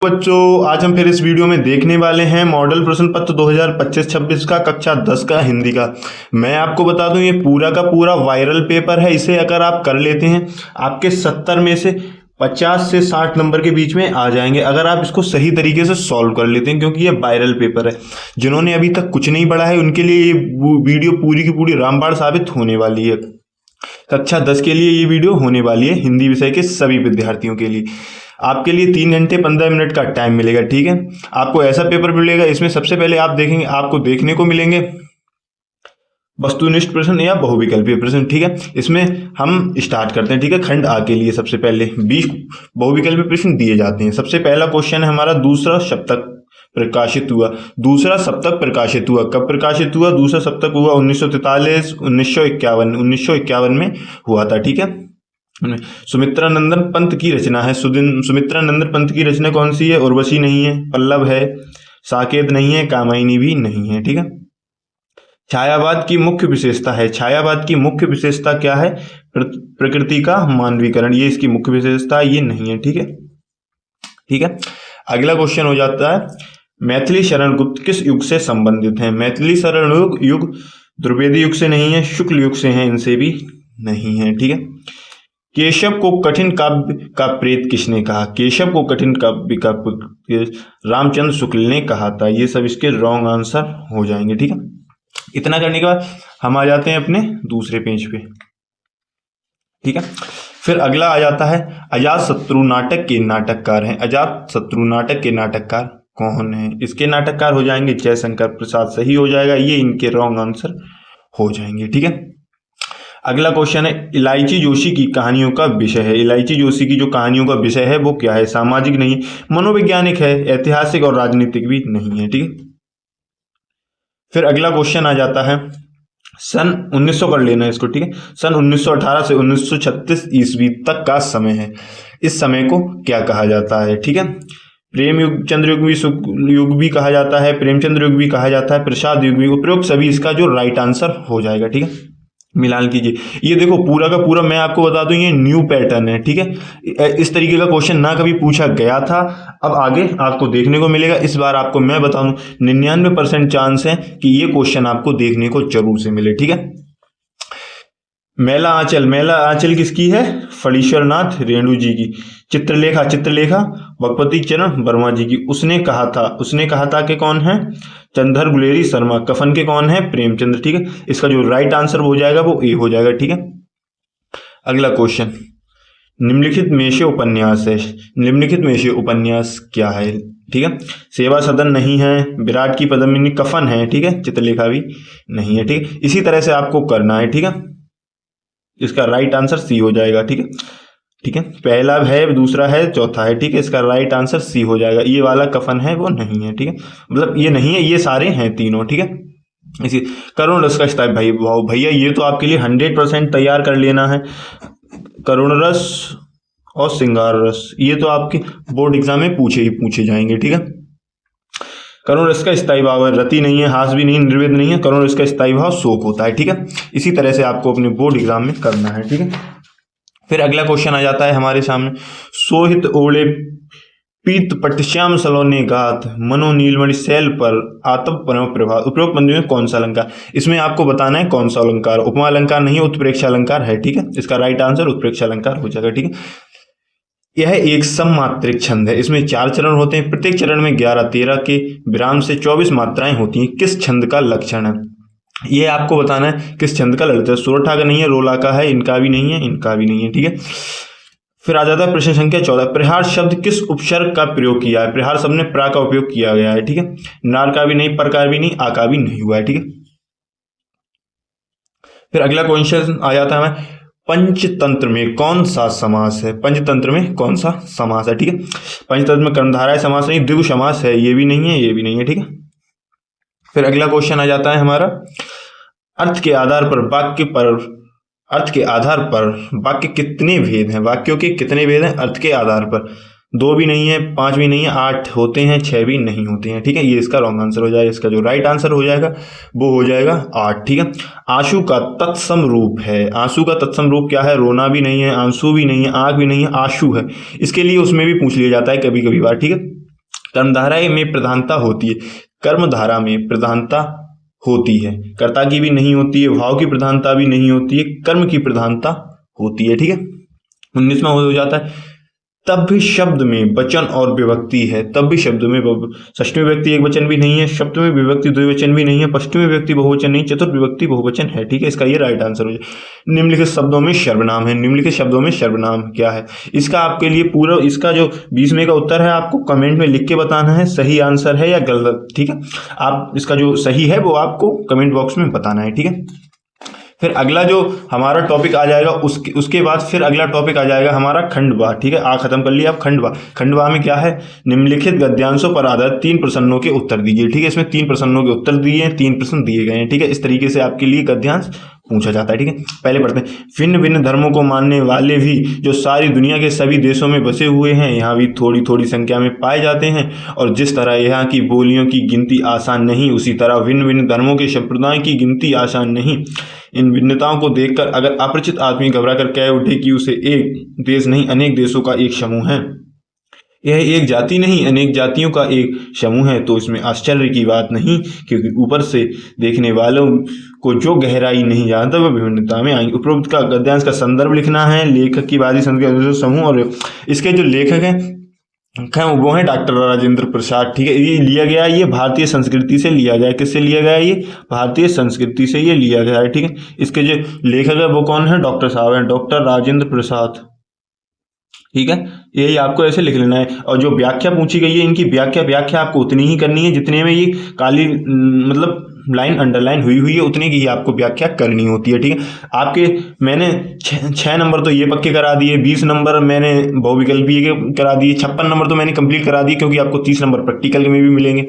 बच्चों, आज हम फिर इस वीडियो में देखने वाले हैं मॉडल प्रश्न पत्र 2025-26 का कक्षा 10 का हिंदी का। मैं आपको बता दूं ये पूरा का पूरा वायरल पेपर है। इसे अगर आप कर लेते हैं आपके 70 में से 50 से 60 नंबर के बीच में आ जाएंगे, अगर आप इसको सही तरीके से सॉल्व कर लेते हैं, क्योंकि ये वायरल पेपर है। जिन्होंने अभी तक कुछ नहीं पढ़ा है उनके लिए ये वीडियो पूरी की पूरी रामबाण साबित होने वाली है। कक्षा 10 के लिए ये वीडियो होने वाली है, हिंदी विषय के सभी विद्यार्थियों के लिए। आपके लिए 3 घंटे 15 मिनट का टाइम मिलेगा, ठीक है। आपको ऐसा पेपर मिलेगा, इसमें सबसे पहले आप देखेंगे, आपको देखने को मिलेंगे वस्तुनिष्ठ प्रश्न या बहुविकल्पीय प्रश्न, ठीक है। इसमें हम स्टार्ट करते हैं, ठीक है। खंड आ के लिए सबसे पहले 20 बहुविकल्पीय प्रश्न दिए जाते हैं। सबसे पहला क्वेश्चन है हमारा, दूसरा सप्तक प्रकाशित हुआ। दूसरा सप्तक प्रकाशित हुआ, कब प्रकाशित हुआ? दूसरा सप्तक हुआ 1943, 1951 में हुआ था, ठीक है। सुमित्रा नंदन पंत की रचना है। सुमित्रा नंदन पंत की रचना कौन सी है? उर्वशी नहीं है, पल्लव है, साकेत नहीं है, कामायनी भी नहीं है, ठीक है। छायावाद की मुख्य विशेषता है। छायावाद की मुख्य विशेषता क्या है? प्रकृति का मानवीकरण, ये इसकी मुख्य विशेषता, ये नहीं है, ठीक है, ठीक है। अगला क्वेश्चन हो जाता है, मैथिली शरण गुप्त किस युग से संबंधित है? मैथिली शरण युग द्विवेदी युग से नहीं है, शुक्ल युग से है, इनसे भी नहीं है, ठीक है। केशव को कठिन काव्य का प्रेत किसने कहा? केशव को कठिन काव्य का रामचंद्र शुक्ल ने कहा था। ये सब इसके रॉन्ग आंसर हो जाएंगे, ठीक है। इतना करने के बाद हम आ जाते हैं अपने दूसरे पेज पे, ठीक है। फिर अगला आ जाता है, अजातशत्रु नाटक के नाटककार हैं। अजातशत्रु नाटक के नाटककार कौन है? इसके नाटककार हो जाएंगे जयशंकर प्रसाद, सही हो जाएगा। ये इनके रॉन्ग आंसर हो जाएंगे, ठीक है। अगला क्वेश्चन है, इलायची जोशी की कहानियों का विषय है। इलायची जोशी की जो कहानियों का विषय है वो क्या है? सामाजिक नहीं है, मनोवैज्ञानिक है, ऐतिहासिक और राजनीतिक भी नहीं है, ठीक है। फिर अगला क्वेश्चन आ जाता है, सन 1900 कर लेना इसको, ठीक है। सन 1918 से 1936 ईस्वी तक का समय है। इस समय को क्या कहा जाता है? ठीक है, प्रेम युग, चंद्र युग भी कहा जाता है, प्रेमचंद्र युग भी कहा जाता है, प्रसाद युग भी। उपरोक्त सभी इसका जो राइट आंसर हो जाएगा, ठीक है। मिलान कीजिए। ये देखो पूरा का पूरा मैं आपको बता दूं ये न्यू पैटर्न है, ठीक है। इस तरीके का क्वेश्चन ना कभी पूछा गया था, अब आगे आपको देखने को मिलेगा। इस बार आपको मैं बताऊं 99% चांस है कि ये क्वेश्चन आपको देखने को जरूर से मिले, ठीक है। मेला आंचल किसकी है? फणीश्वर नाथ रेणु जी की। चित्रलेखा भगवती चरण वर्मा जी की। उसने कहा था कि कौन है? चंद्र गुलेरी शर्मा। कफन के कौन है? प्रेमचंद्र, ठीक है। इसका जो राइट आंसर हो जाएगा वो ए हो जाएगा, ठीक है। अगला क्वेश्चन, निम्नलिखित में से उपन्यास है। निम्नलिखित में से उपन्यास क्या है? ठीक है, सेवा सदन नहीं है, विराट की पद्मिनी कफन है, ठीक है, चित्रलेखा भी नहीं है, ठीक है। इसी तरह से आपको करना है, ठीक है। इसका राइट आंसर सी हो जाएगा, ठीक है, ठीक है। पहला है, दूसरा है, चौथा है, ठीक है। इसका राइट आंसर सी हो जाएगा। ये वाला कफन है वो नहीं है, ठीक है, मतलब ये नहीं है, ये सारे हैं तीनों, ठीक है। इसी करुण रस का स्ताई, भाई भैया ये तो आपके लिए 100% तैयार कर लेना है। करुण रस और श्रृंगार रस ये तो आपके बोर्ड एग्जाम में पूछे जाएंगे, ठीक है। करुण रस का स्थायी भाव है, रति नहीं है, हास भी नहीं, निर्वेद नहीं है। करुण रस का स्थायी भाव शोक होता है, ठीक है। इसी तरह से आपको अपने बोर्ड एग्जाम में करना है, ठीक है। फिर अगला क्वेश्चन आ जाता है हमारे सामने, सोहित ओले पीत पटश्याम सलोने गात मनो नीलमणि शैल पर आतप परम प्रभात। उपरोक्त पंक्ति में कौन सा अलंकार? इसमें आपको बताना है कौन सा अलंकार। उपमा अलंकार नहीं है, उत्प्रेक्षा अलंकार है, ठीक है। इसका राइट आंसर उत्प्रेक्षा अलंकार हो जाएगा, ठीक है। यह एक सममात्रिक छंद है। इसमें 4 चरण होते हैं, प्रत्येक चरण में 11-13 के विराम से 24 मात्राएं होती हैं। किस छंद का लक्षण है? ये आपको बताना है किस छंद का लक्षण है। सोरठा का नहीं है, रोला का है, इनका भी नहीं है, इनका भी नहीं है, ठीक है। फिर आ जाता है प्रश्न संख्या 14, प्रहार शब्द किस उपसर्ग का प्रयोग किया है? प्रहार शब्द में प्रा का उपयोग किया गया है, ठीक है। नार का भी नहीं, पर का भी नहीं, आ का भी नहीं हुआ है, ठीक है। फिर अगला क्वेश्चन आ जाता है, पंचतंत्र में कौन सा समास है? पंचतंत्र में कौन सा समास है, ठीक है। पंचतंत्र में कर्मधारय समास नहीं, द्विगु समास है, ये भी नहीं है, ये भी नहीं है, ठीक है। फिर अगला क्वेश्चन आ जाता है हमारा, अर्थ के आधार पर वाक्य कितने भेद हैं? वाक्यों के कितने भेद हैं अर्थ के आधार पर? 2 भी नहीं है, 5 भी नहीं है, 8 होते हैं, 6 भी नहीं होते हैं, ठीक है। ये इसका रॉन्ग आंसर हो जाएगा। इसका जो राइट आंसर हो जाएगा वो हो जाएगा 8, ठीक है। आंसू का तत्सम रूप है। आंसू का तत्सम रूप क्या है? रोना भी नहीं है, आंसू भी नहीं है, आंख भी नहीं है, आंसू है। इसके लिए उसमें भी पूछ लिया जाता है कभी कभी बार, ठीक है। कर्मधारा में प्रधानता होती है, कर्मधारा में प्रधानता होती है, कर्ता की भी नहीं होती है, भाव की प्रधानता भी नहीं होती है, कर्म की प्रधानता होती है। ठीक है, 19वां हो जाता है तब भी शब्द में वचन और विभक्ति है, तब भी शब्द में षष्ठी विभक्ति एक वचन भी नहीं है, सप्तमी विभक्ति द्विवचन भी नहीं है, पंचमी विभक्ति बहुवचन नहीं, चतुर्थ विभक्ति बहुवचन है। ठीक है, इसका ये राइट आंसर हो जाए। निम्नलिखित शब्दों में सर्वनाम है, निम्नलिखित शब्दों में सर्वनाम क्या है, इसका आपके लिए पूरा इसका जो 20वें का उत्तर है आपको कमेंट में लिख के बताना है सही आंसर है या गलत। ठीक है, आप इसका जो सही है वो आपको कमेंट बॉक्स में बताना है। ठीक है, फिर अगला जो हमारा टॉपिक आ जाएगा उसके बाद फिर अगला टॉपिक आ जाएगा हमारा खंडवा। ठीक है, खत्म कर लिया। अब खंडवा में क्या है, निम्नलिखित गद्यांशों पर आधारित 3 प्रश्नों के उत्तर दीजिए। ठीक है, इसमें 3 प्रश्नों के उत्तर दिए हैं, 3 प्रश्न दिए गए हैं। ठीक है, इस तरीके से आपके लिए गद्यांश पूछा जाता है। ठीक है, पहले पढ़ते हैं। भिन्न भिन्न धर्मों को मानने वाले भी जो सारी दुनिया के सभी देशों में बसे हुए हैं, यहाँ भी थोड़ी थोड़ी संख्या में पाए जाते हैं। और जिस तरह यहाँ की बोलियों की गिनती आसान नहीं, उसी तरह भिन्न भिन्न धर्मों के संप्रदाय की गिनती आसान नहीं। इन भिन्नताओं को देखकर अगर अपरिचित आदमी घबरा कर कह उठे कि उसे एक देश नहीं अनेक देशों का एक समूह है, यह एक जाति नहीं अनेक जातियों का एक समूह है, तो इसमें आश्चर्य की बात नहीं, क्योंकि ऊपर से देखने वालों को जो गहराई नहीं जानता वह विभिन्नता में आएंगे। उपरोक्त का गद्यांश का संदर्भ लिखना है, लेखक की वादी संस्कृति समूह, और इसके जो लेखक हैं वो है डॉक्टर राजेंद्र प्रसाद। ठीक है, ये लिया गया है, ये भारतीय संस्कृति से लिया गया है। किससे लिया गया है, ये भारतीय संस्कृति से ये लिया गया है। ठीक है, इसके जो लेखक है वो कौन है, डॉक्टर साहब हैं, डॉक्टर राजेंद्र प्रसाद। ठीक है, यही आपको ऐसे लिख लेना है। और जो व्याख्या पूछी गई है इनकी व्याख्या आपको उतनी ही करनी है जितने में ये काली मतलब लाइन अंडरलाइन हुई है, उतने की ही आपको व्याख्या करनी होती है। ठीक है, आपके मैंने 6 नंबर तो ये पक्के करा दिए, 20 नंबर मैंने बहुविकल्पीय के करा दिए, 56 नंबर तो मैंने कंप्लीट करा दिए, क्योंकि आपको 30 नंबर प्रैक्टिकल में भी मिलेंगे।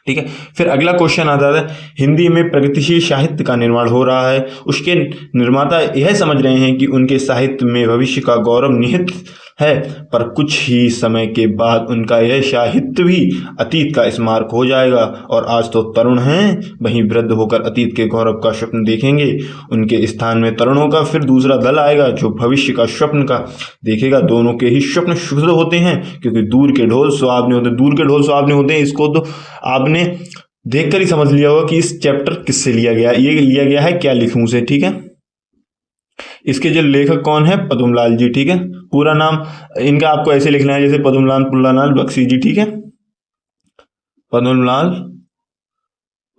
ठीक है, फिर अगला क्वेश्चन आता है, हिंदी में प्रगतिशील साहित्य का निर्माण हो रहा है, उसके निर्माता यह समझ रहे हैं कि उनके साहित्य में भविष्य का गौरव निहित है, पर कुछ ही समय के बाद उनका यह साहित्य भी अतीत का स्मारक हो जाएगा। और आज तो तरुण हैं, वहीं वृद्ध होकर अतीत के गौरव का स्वप्न देखेंगे। उनके स्थान में तरुणों का फिर दूसरा दल आएगा जो भविष्य का स्वप्न का देखेगा। दोनों के ही स्वप्न शुद्ध होते हैं, क्योंकि दूर के ढोल सुहावने होते हैं, दूर के ढोल सुहावने होते हैं। इसको तो आपने देखकर ही समझ लिया होगा कि इस चैप्टर किससे लिया गया, ये लिया गया है क्या लिखूं से। ठीक है, इसके जो लेखक कौन है, पद्मलाल जी। ठीक है, पूरा नाम इनका आपको ऐसे लिखना है जैसे पद्मलाल पुन्नालाल बख्शी जी। ठीक है, पद्मलाल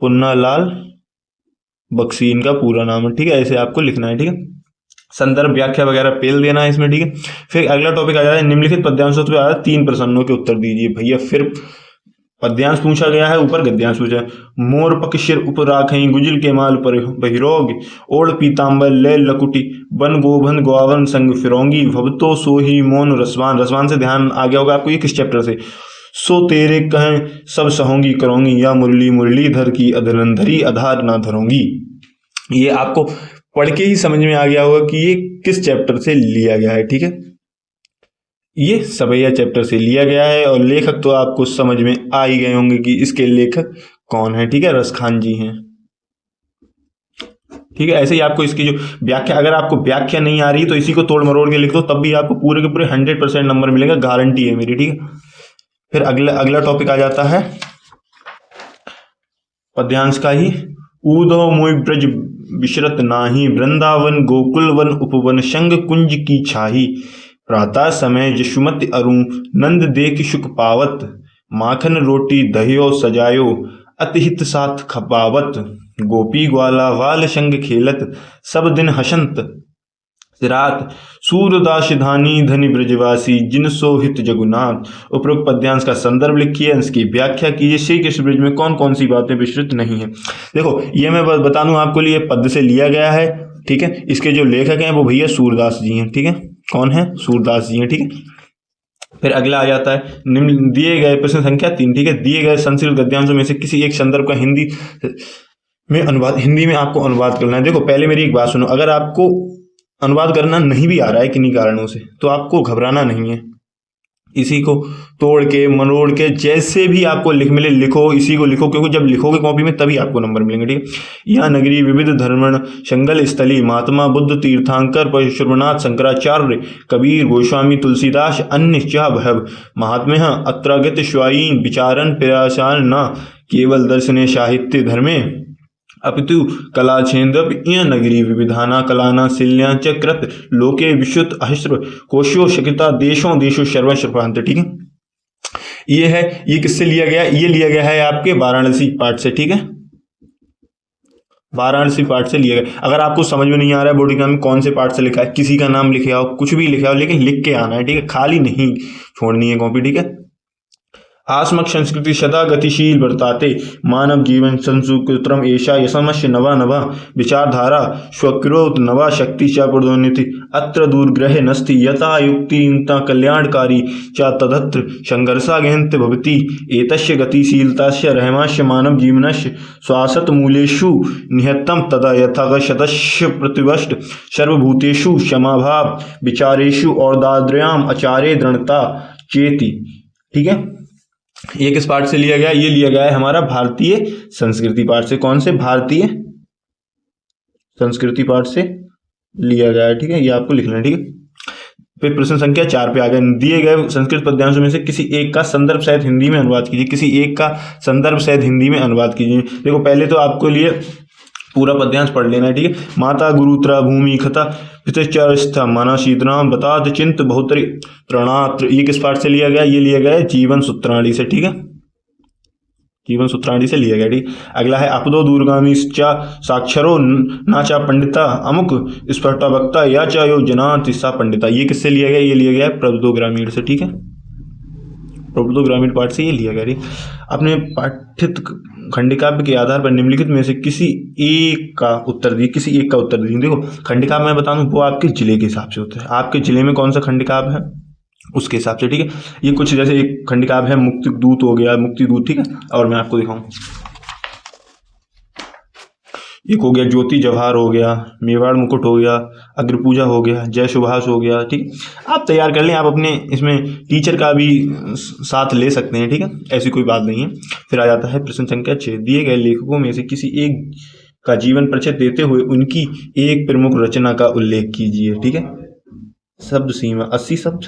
पुन्नालाल बख्शी इनका पूरा नाम है। ठीक है, ऐसे आपको लिखना है। ठीक है, संदर्भ व्याख्या वगैरह पेल देना है इसमें। ठीक है, फिर अगला टॉपिक आ जाता है, निम्नलिखित पद्यांशों पर आधारित 3 प्रश्नों के उत्तर दीजिए। भैया फिर पद्यांश पूछा गया है, ऊपर गद्यांश पूछा है। मोर पक्षिर उप राखई गुजिल के माल पर बहिरोग, ओढ़ पीताम्बर ले लकुटी बन गोभन गोवन संग फिरोंगी, भवतो सोही मोन रसवान। रसवान से ध्यान आ गया होगा आपको, ये किस चैप्टर से, सो तेरे कहें सब सहोंगी करोंगी, या मुरली मुरलीधर की अधरंधरी आधार ना धरोंगी। ये आपको पढ़ के ही समझ में आ गया होगा कि ये किस चैप्टर से लिया गया है। ठीक है, ये सबैया चैप्टर से लिया गया है, और लेखक तो आपको समझ में आ ही गए होंगे कि इसके लेखक कौन है। ठीक है, रसखान जी हैं। ठीक है, ऐसे ही आपको इसकी जो व्याख्या, अगर आपको व्याख्या नहीं आ रही तो इसी को तोड़ मरोड़ के लिख दो, तब भी आपको पूरे के पूरे 100% नंबर मिलेगा, गारंटी है मेरी। ठीक है, फिर अगला टॉपिक आ जाता है पद्यांश का ही। ऊधो मोय ब्रज विशरत नाही, वृंदावन गोकुल वन उपवन संग कुंज की छाही, प्रातः समय यशुमति अरु नंद देख सुख पावत, माखन रोटी दहियो सजायो अतिहित साथ खपावत, गोपी ग्वाला वाल संग खेलत सब दिन हसंत रात, सूरदास धानी धनी ब्रजवासी जिन सोहित जगुनाथ। उपरोक्त पद्यांश का संदर्भ लिखिए, इसकी व्याख्या कीजिए। श्री कृष्ण ब्रज में कौन कौन सी बातें विस्तृत नहीं है। देखो, ये मैं बता दूं आपको लिए पद्य से लिया गया है। ठीक है, इसके जो लेखक हैं वो भैया सूरदास जी हैं। ठीक है, कौन है, सूरदास जी हैं। ठीक है, फिर अगला आ जाता है, निम्न दिए गए प्रश्न संख्या 3। ठीक है, दिए गए संस्कृत गद्यांशों में से किसी एक संदर्भ का हिंदी में आपको अनुवाद करना है। देखो, पहले मेरी एक बात सुनो, अगर आपको अनुवाद करना नहीं भी आ रहा है किन्हीं कारणों से, तो आपको घबराना नहीं है। इसी को तोड़ के मरोड़ के जैसे भी आपको लिख मिले लिखो, इसी को लिखो, क्योंकि जब लिखोगे कॉपी में तभी आपको नंबर मिलेंगे, ठीक है। यह नगरी विविध धर्मण शंगल स्थली, महात्मा बुद्ध तीर्थंकर परशुरामनाथ शंकराचार्य कबीर गोस्वामी तुलसीदास अन्य च भव महात्म्य अत्रागत स्वायीन विचारन प्रयासान न केवल दर्शने साहित्य धर्मे अपितु कला छेन्द्रप इय नगरी विविधाना कलाना शिल्या च कृत लोके विशुद्ध अहस्र कोशो शकिता देशों देशों सर्वश्रपांत, ठीक है। ये है, ये किससे लिया गया, ये लिया गया है आपके वाराणसी पाठ से, ठीक है, वाराणसी पाठ से लिया गया। अगर आपको समझ में नहीं आ रहा है बोर्ड एग्जाम में कौन से पाठ से लिखा है, किसी का नाम लिखे आओ, कुछ भी लिखे आओ, लेकिन लिख के आना है, ठीक है, खाली नहीं छोड़नी है कॉपी, ठीक है। आस्मक संस्कृति सदा गतिशील वर्ताते मानव जीवन संस्कृतम ऐसा यशमस्य नवा नवा विचारधारा स्वक्रोत नवा शक्ति च प्रोन्नति अत्र दूरग्रहे नस्ति यथा युक्ति कल्याणकारी च तदत्र संघर्षा गहन्त भवति एतस्य गतिशीलतास्य रहमास्य मानव जीवनस्य श्वासत मूलेषु निहत्तम तदा यथागतस्य प्रतिवष्ट सर्वभूतेषु क्षमाभाव विचारेषु और दाद्रयाम आचार्य दृढ़ता चेति, ठीक है। ये किस पाठ से लिया गया, ये लिया गया है हमारा भारतीय संस्कृति पाठ से। कौन से, भारतीय संस्कृति पाठ से लिया गया है, ठीक है, ये आपको लिखना है, ठीक है। फिर प्रश्न संख्या 4 पे आ गए, दिए गए संस्कृत पद्यांशों में से किसी एक का संदर्भ सहित हिंदी में अनुवाद कीजिए, किसी एक का संदर्भ सहित हिंदी में अनुवाद कीजिए। देखो पहले तो आपको लिए पूरा पद्यांश पढ़ लेना है, ठीक है। माता गुरुत्रा भूमि खता पितश्चारस्था माना शीतनाम बतात चिंत बहुतरी त्रणात्र, ये किस पाठ से लिया गया, ये लिया गया है जीवन सूत्राणी से, ठीक है, जीवन सूत्राणी से लिया गया, ठीक। अगला है अपदो दूरगामी चा साक्षरो नाचा पंडिता अमुक स्फटा वक्ता या चा यो जनाति सा पंडिता, ये किससे लिया गया, ये लिया गया है प्रबुद्धो ग्रामीण से, ठीक है, प्रबुद्धो ग्रामीण पाठ से ये लिया गया, ठीक। अपने पाठित खंडिकाव्य के आधार पर निम्नलिखित में से किसी एक का उत्तर दिए, किसी एक का उत्तर दिए। देखो खंडिकाव्य मैं बता दूं वो आपके जिले के हिसाब से होता है, आपके जिले में कौन सा खंडिकाव्य है उसके हिसाब से, ठीक है। ये कुछ जैसे एक खंडिकाव्य है मुक्ति दूत हो गया, मुक्ति दूत, ठीक है, और मैं आपको दिखाऊं, एक हो गया ज्योति जवाहर हो गया, मेवाड़ मुकुट हो गया, अग्रपूजा हो गया, जय सुभाष हो गया, ठीक। आप तैयार कर लें, आप अपने इसमें टीचर का भी साथ ले सकते हैं, ठीक है, ऐसी कोई बात नहीं है। फिर आ जाता है प्रश्न संख्या 6, दिए गए लेखकों में से किसी एक का जीवन परिचय देते हुए उनकी एक प्रमुख रचना का उल्लेख कीजिए, ठीक है। शब्द सीमा 80 शब्द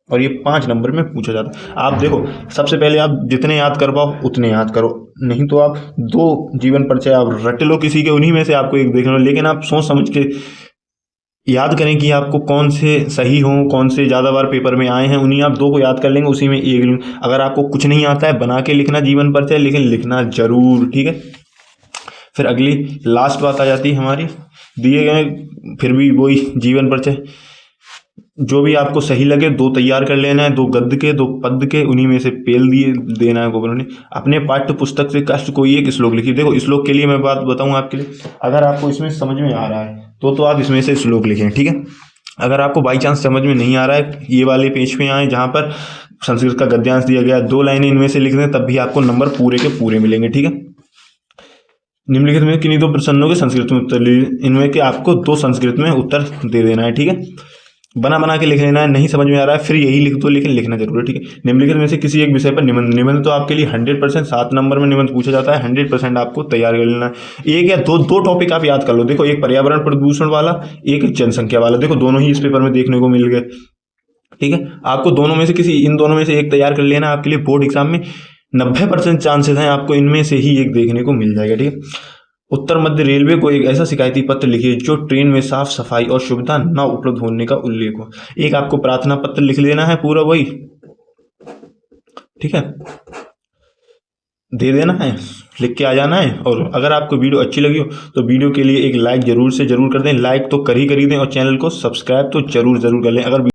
और ये 5 नंबर में पूछा जाता है। आप देखो सबसे पहले आप जितने याद कर पाओ उतने याद करो, नहीं तो आप 2 जीवन परिचय आप रट लो किसी के, उन्हीं में से आपको एक देख लो, लेकिन आप सोच समझ के याद करें कि आपको कौन से सही हो, कौन से ज़्यादा बार पेपर में आए हैं, उन्हीं आप 2 को याद कर लेंगे, उसी में एक। अगर आपको कुछ नहीं आता है बना के लिखना जीवन परिचय, लेकिन लिखना जरूर, ठीक है। फिर अगली लास्ट बात आ जाती है हमारी, दिए गए फिर भी वही जीवन परिचय, जो भी आपको सही लगे 2 तैयार कर लेना है, 2 गद्य के 2 पद्य के, उन्हीं में से पेल दिए देना है गोबरों ने। अपने पाठ्य पुस्तक से कष्ट कोई एक श्लोक लिखिए। देखो श्लोक के लिए मैं बात बताऊं आपके लिए, अगर आपको इसमें समझ में आ रहा है तो आप इसमें से श्लोक लिखें, ठीक है। अगर आपको बाई चांस समझ में नहीं आ रहा है, ये वाले पेज पे आए जहाँ पर संस्कृत का गद्यांश दिया गया, 2 लाइनें इनमें से लिख दें, तब भी आपको नंबर पूरे के पूरे मिलेंगे, ठीक है। निम्नलिखित में किन्हीं 2 प्रश्नों के संस्कृत में उत्तर, इनमें के आपको 2 संस्कृत में उत्तर दे देना है, ठीक है। बना के लिख लेना है, नहीं समझ में आ रहा है फिर यही लिख दो, लेकिन लिखना जरूर है, ठीक है। निम्नलिखित में से किसी एक विषय पर निबंध, निबंध तो आपके लिए 100% 7 नंबर में निबंध पूछा जाता है, 100% आपको तैयार कर लेना है। एक या दो टॉपिक आप याद कर लो, देखो एक पर्यावरण प्रदूषण वाला, एक जनसंख्या वाला, देखो दोनों ही इस पेपर में देखने को मिल गए, ठीक है। आपको दोनों में से इन दोनों में से एक तैयार कर लेना, आपके लिए बोर्ड एग्जाम में 90% चांसेस हैं आपको इनमें से ही एक देखने को मिल जाएगा, ठीक है। उत्तर मध्य रेलवे को एक ऐसा शिकायती पत्र लिखिए जो ट्रेन में साफ सफाई और सुविधा न उपलब्ध होने का उल्लेख हो। एक आपको प्रार्थना पत्र लिख लेना है पूरा वही, ठीक है, दे देना है, लिख के आ जाना है। और अगर आपको वीडियो अच्छी लगी हो तो वीडियो के लिए एक लाइक जरूर से जरूर कर दें, लाइक तो कर ही दें, और चैनल को सब्सक्राइब तो जरूर कर लें। अगर